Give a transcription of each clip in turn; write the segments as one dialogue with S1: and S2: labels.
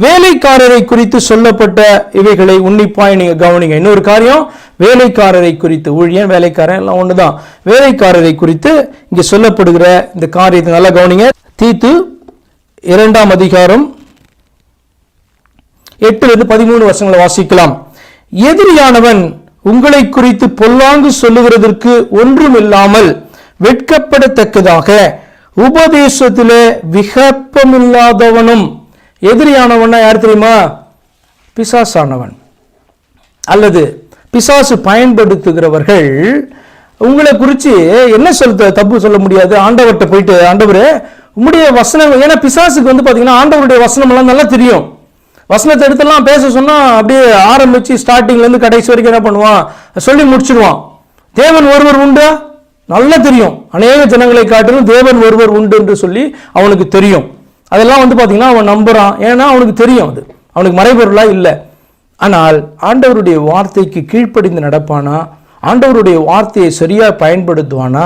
S1: வேலைக்காரரை குறித்து சொல்லப்பட்ட இவைகளை உன்னிப்பாய் நீங்க கவனிங்க. இன்னொரு காரியம், வேலைக்காரரை குறித்து, ஊழியன் வேலைக்காரன் எல்லாம் ஒண்ணுதான். வேலைக்காரரை குறித்து இங்க சொல்லப்படுகிற இந்த காரியத்தை நல்லா கவனிங்க. தீத்து 2ஆம் அதிகாரம் 8-13 வசனங்களை வாசிக்கலாம். எதிரியானவன் உங்களை குறித்து பொல்லாங்கு சொல்லுகிறதற்கு ஒன்றுமில்லாமல் வெட்கப்படத்தக்கதாக உபதேசத்திலே விகற்பமில்லாதவனும். எதிரியானவன் யார் தெரியுமா? பிசாசானவன் அல்லது பிசாசு பயன்படுத்துகிறவர்கள். உங்களை குறித்து என்ன தப்பு சொல்ல முடியாது. ஆண்டவர்கிட்ட போயிட்டு, ஆண்டவரே உம்முடைய வசனம், ஏன்னா பிசாசுக்கு பாத்தீங்கன்னா ஆண்டவருடைய வசனம் எல்லாம் நல்லா தெரியும். வசனத்தை எடுத்தெல்லாம் பேச சொன்னா அப்படியே ஆரம்பிச்சு ஸ்டார்டிங்ல இருந்து கடைசி வரைக்கும் என்ன பண்ணுவான், சொல்லி முடிச்சிடுவான். தேவன் ஒருவர் உண்டு நல்லா தெரியும். அநேக ஜனங்களை காட்டிலும் தேவன் ஒருவர் உண்டு என்று சொல்லி அவனுக்கு தெரியும். அதெல்லாம் பாத்தீங்கன்னா அவன் நம்புறான். ஏன்னா அவனுக்கு தெரியும், அது அவனுக்கு மறைபொருளா இல்லை. ஆனால் ஆண்டவருடைய வார்த்தைக்கு கீழ்ப்படிந்து நடப்பானா? ஆண்டவருடைய வார்த்தையை சரியா பயன்படுத்துவானா?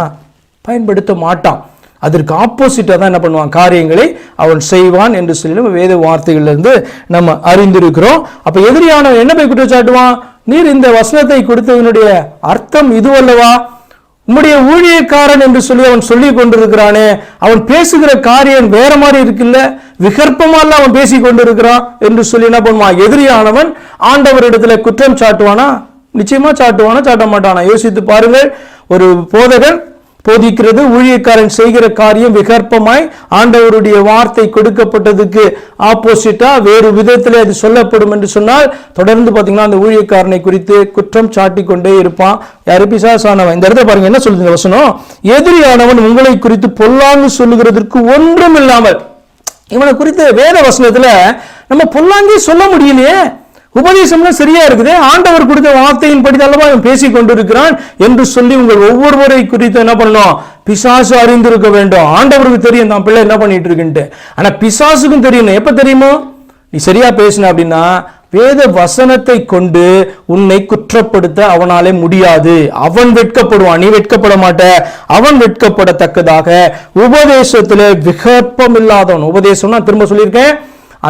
S1: பயன்படுத்த மாட்டான். அதற்கு ஆப்போசிட்டா தான் என்ன பண்ணுவான், காரியங்களை அவன் செய்வான் என்று சொல்லி வேத வார்த்தைகள்ல இருந்து நம்ம அறிந்திருக்கிறோம். அப்ப எதிரியானவன் என்ன போய் குற்றச்சாட்டுவான்? நீர் இந்த வசனத்தை கொடுத்ததனுடைய அர்த்தம் இதுவல்லவா? உம்முடைய ஊழியக்காரன் என்று சொல்லி அவன் சொல்லி கொண்டிருக்கிறானே, அவன் பேசுகிற காரியம் வேற மாதிரி இருக்குல்ல, விகற்பமால அவன் பேசி கொண்டிருக்கிறான் என்று சொல்லி என்ன பண்ணுவான், எதிரியானவன் ஆண்டவரிடத்துல குற்றம் சாட்டுவானா? நிச்சயமா சாட்டுவானா, சாட்ட மாட்டானா? யோசித்து பாருங்கள். ஒரு போதகன் போதிக்கிறது, ஊழியக்காரன் செய்கிற காரியம் விகற்பமாய் ஆண்டவருடைய வார்த்தை கொடுக்கப்பட்டதுக்கு ஆப்போசிட்டா வேறு விதத்திலே அது சொல்லப்படும் என்று சொன்னால் தொடர்ந்து பாத்தீங்கன்னா அந்த ஊழியக்காரனை குறித்து குற்றம் சாட்டி கொண்டே இருப்பான். யாரு? பிசாசானவன். இந்த இடத்துல பாருங்க என்ன சொல்லுங்க வசனம், எதிரியானவன் உங்களை குறித்து பொல்லாங்கு சொல்லுகிறதற்கு ஒன்றும் இல்லாமல். இவனை குறித்து வேத வசனத்துல நம்ம பொல்லாங்கே சொல்ல முடியலையே, உபதேசம்லாம் சரியா இருக்குது, ஆண்டவர் கொடுத்த வார்த்தையின் படி அல்லவா அவன் பேசி கொண்டிருக்கிறான் என்று சொல்லி உங்கள் ஒவ்வொருவரை குறித்து என்ன பண்ணணும், பிசாசு அறிந்திருக்க வேண்டும். ஆண்டவருக்கு தெரியும் தான் பிள்ளை என்ன பண்ணிட்டு இருக்குன்ட்டு. ஆனா பிசாசுக்கும் தெரியணும். எப்ப தெரியுமோ? நீ சரியா பேசின அப்படின்னா வேத வசனத்தை கொண்டு உன்னை குற்றப்படுத்த அவனாலே முடியாது. அவன் வெட்கப்படுவான், நீ வெட்கப்பட மாட்ட. அவன் வெட்கப்படத்தக்கதாக உபதேசத்துல விகற்பம் இல்லாதவன். உபதேசம்னா திரும்ப சொல்லியிருக்கேன்,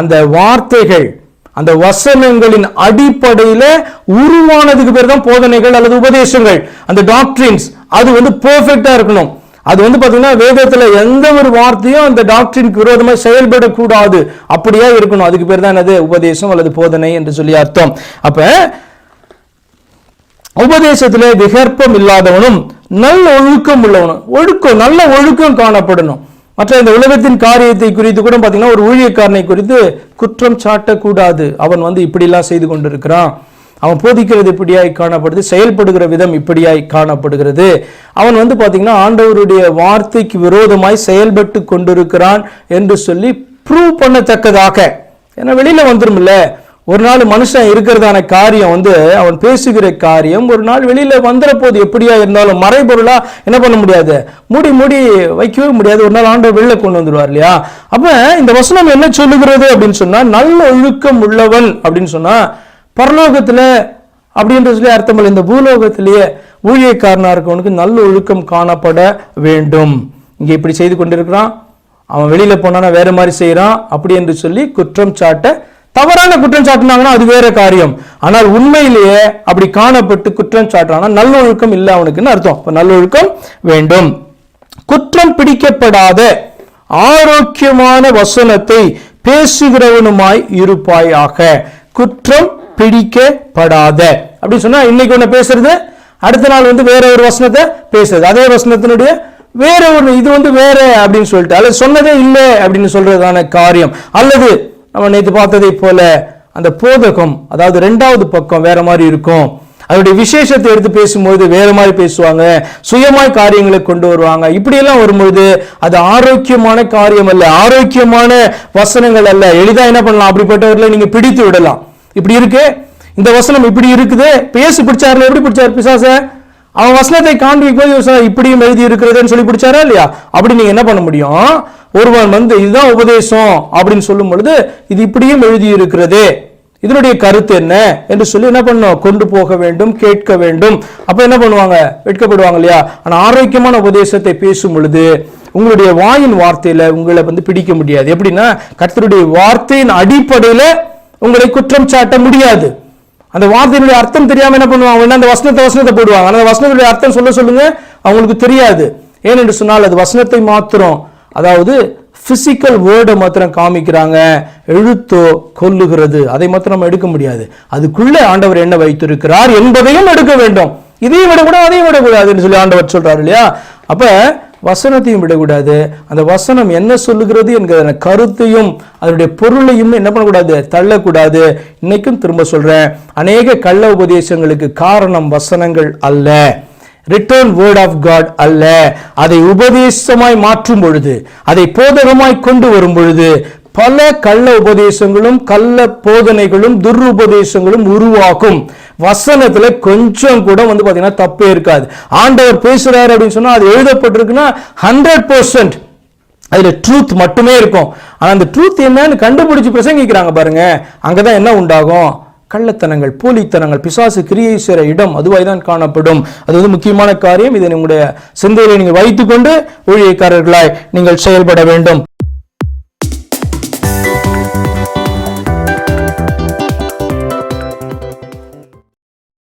S1: அந்த வார்த்தைகள் அந்த வசனங்களின் அடிப்படையில உருவானதுக்கு பேர் தான் போதனைகள் அல்லது உபதேசங்கள். அந்த டாக்ட்ரின்ஸ் அது பெர்ஃபெக்ட்டா இருக்கணும். அது பாத்தீங்கன்னா வேதத்துல எந்த ஒரு வார்த்தையும் அந்த டாக்ட்ரினுக்கு விரோதமா செயல்படக்கூடாது, அப்படியே இருக்கணும். அதுக்கு பேர் தான் என்னது, உபதேசம் அல்லது போதனை என்று சொல்லி அர்த்தம். அப்ப உபதேசத்திலே விகற்பம் இல்லாதவனும் நல்ல ஒழுக்கம் உள்ளவனும். ஒழுக்கம், நல்ல ஒழுக்கம் காணப்படணும். மற்ற இந்த உலகத்தின் காரியத்தை குறித்து கூட பாத்தீங்கன்னா ஒரு ஊழியக்காரனை குறித்து குற்றம் சாட்டக்கூடாது. அவன் இப்படிலாம் செய்து கொண்டிருக்கிறான், அவன் போதிக்கிறது இப்படியாய் காணப்படுது, செயல்படுகிற விதம் இப்படியாய் காணப்படுகிறது, அவன் பாத்தீங்கன்னா ஆண்டவருடைய வார்த்தைக்கு விரோதமாய் செயல்பட்டு கொண்டிருக்கிறான் என்று சொல்லி ப்ரூவ் பண்ணத்தக்கதாக. ஏன்னா வெளியில வந்துரும்ல, ஒரு நாள் மனுஷன் இருக்கிறதான காரியம் அவன் பேசுகிற காரியம் ஒரு நாள் வெளியில வந்துற போது எப்படியா இருந்தாலும் மறைபொருளா என்ன பண்ண முடியாது, மூடி வைக்கவே முடியாது. ஒரு நாள் ஆண்டவர் வெளில கொண்டு வந்துடுவார் இல்லையா? அப்ப இந்த வசனம் என்ன சொல்லுகிறது அப்படின்னு சொன்னா, நல்ல ஒழுக்கம் உள்ளவன் அப்படின்னு சொன்னா பரலோகத்துல அப்படின்ற சொல்லி அர்த்தம் இல்லை, இந்த பூலோகத்திலேயே ஊழியக்காரனா இருக்கவனுக்கு நல்ல ஒழுக்கம் காணப்பட வேண்டும். இங்க இப்படி செய்து கொண்டிருக்கிறான், அவன் வெளியில போனானா வேற மாதிரி செய்யறான் அப்படி என்று சொல்லி குற்றம் சாட்ட, தவறான குற்றம் சாட்டினாங்கன்னா அது வேற காரியம். ஆனால் உண்மையிலேயே அப்படி காணப்பட்டு குற்றம் சாட்டுறானா நல்ல ஒழுக்கம் இல்லை அவனுக்குன்னு அர்த்தம். நல்ல ஒழுக்கம் வேண்டும். குற்றம் பிடிக்கப்படாத ஆரோக்கியமான வசனத்தை பேசுகிறவனுமாய் இருப்பாயாக. குற்றம் பிடிக்கப்படாத அப்படின்னு சொன்னா இன்னைக்கு ஒண்ணு பேசுறது, அடுத்த நாள் வேற ஒரு வசனத்தை பேசுறது, அதே வசனத்தினுடைய வேற ஒரு இது வேற அப்படின்னு சொல்லிட்டு, அல்லது சொன்னதே இல்லை அப்படின்னு சொல்றதான காரியம். அல்லது நம்ம நேற்று பார்த்ததை போல அந்த போதகம், அதாவது 2வது பக்கம் வேற மாதிரி இருக்கும். அதோடைய விசேஷத்தை எடுத்து பேசும்போது வேற மாதிரி பேசுவாங்க, சுயமாய் காரியங்களை கொண்டு வருவாங்க. இப்படி எல்லாம் வரும்போது அது ஆரோக்கியமான காரியம் அல்ல, ஆரோக்கியமான வசனங்கள் அல்ல. எளிதா என்ன பண்ணலாம், அப்படிப்பட்டவர்களை நீங்க பிடித்து விடலாம். இப்படி இருக்கு, இந்த வசனம் இப்படி இருக்குது, பேசி பிடிச்சாருல, எப்படி பிடிச்சாரு பிசாச? அவன் வசனத்தை காண்பிக்கும் போது இப்படியும் எழுதி இருக்கிறதுன்னு சொல்லி பிடிச்சாரா இல்லையா? அப்படி நீங்க என்ன பண்ண முடியும், ஒருவன் இதுதான் உபதேசம் அப்படின்னு சொல்லும் பொழுது இது இப்படியும் எழுதி இருக்கிறது, இதனுடைய கருத்து என்ன என்று சொல்லி என்ன பண்ணும், கொண்டு போக வேண்டும், கேட்க வேண்டும். அப்ப என்ன பண்ணுவாங்க, வெட்கப்படுவாங்க இல்லையா? ஆனா ஆரோக்கியமான உபதேசத்தை பேசும் பொழுது உங்களுடைய வாயின் வார்த்தையில உங்களை பிடிக்க முடியாது. எப்படின்னா கர்த்தருடைய வார்த்தையின் அடிப்படையில உங்களை குற்றம் சாட்ட முடியாது. அந்த வார்த்தையினுடைய அர்த்தம் தெரியாம என்ன பண்ணுவாங்க, அந்த வசனத்தை போடுவாங்க. அந்த வசனத்துடைய அர்த்தம் சொல்லுங்க, அவங்களுக்கு தெரியாது. ஏனென்று சொன்னால் அது வசனத்தை மாத்திரம், அதாவது பிசிக்கல் வேர்டை மாத்திரம் காமிக்கிறாங்க. எழுத்தோ கொல்லுகிறது, அதை மாத்திரம் நம்ம எடுக்க முடியாது. அதுக்குள்ள ஆண்டவர் என்ன வைத்திருக்கிறார் என்பதையும் எடுக்க வேண்டும். இதையும் விடக்கூடாது, அதையும் விடக்கூடாதுன்னு சொல்லி ஆண்டவர் சொல்றாரு இல்லையா? அப்ப வசனத்தையும் விடக்கூடாது, அந்த வசனம் என்ன சொல்லுகிறது என்கிற கருத்தையும் அதனுடைய பொருளையும் என்ன பண்ணக்கூடாது, தள்ளக்கூடாது. இன்னைக்கும் திரும்ப சொல்றேன், அநேக கள்ள உபதேசங்களுக்கு காரணம் வசனங்கள் அல்ல, ரிட்டர்ன் வேர்ட் ஆஃப் காட் அல்ல. அதை உபதேசமாய் மாற்றும் பொழுது, அதை போதகமாய் கொண்டு வரும் பொழுது பல கள்ள உபதேசங்களும் கள்ள போதனைகளும் துருபதேசங்களும் உருவாக்கும். வசனத்துல கொஞ்சம் கூட பாத்தீங்கன்னா தப்பே இருக்காது. ஆண்டவர் பேசுறாரு அப்படின்னு சொன்னா அது எழுதப்பட்டிருக்குன்னா 100% அதுல ட்ரூத் மட்டுமே இருக்கும். ஆனா அந்த ட்ரூத் என்னன்னு கண்டுபிடிச்சு பிரசங்கிக்கிறாங்க பாருங்க, அங்கதான் என்ன உண்டாகும், கள்ளத்தனங்கள், போலித்தனங்கள், பிசாசு கிரியை செய்கிற இடம் அதுவாய் தான் காணப்படும். அது முக்கியமான காரியம். இதை உங்களுடைய சிந்தையில நீங்கள் வைத்துக்கொண்டு ஊழியக்காரர்களாய் நீங்கள் செயல்பட வேண்டும்.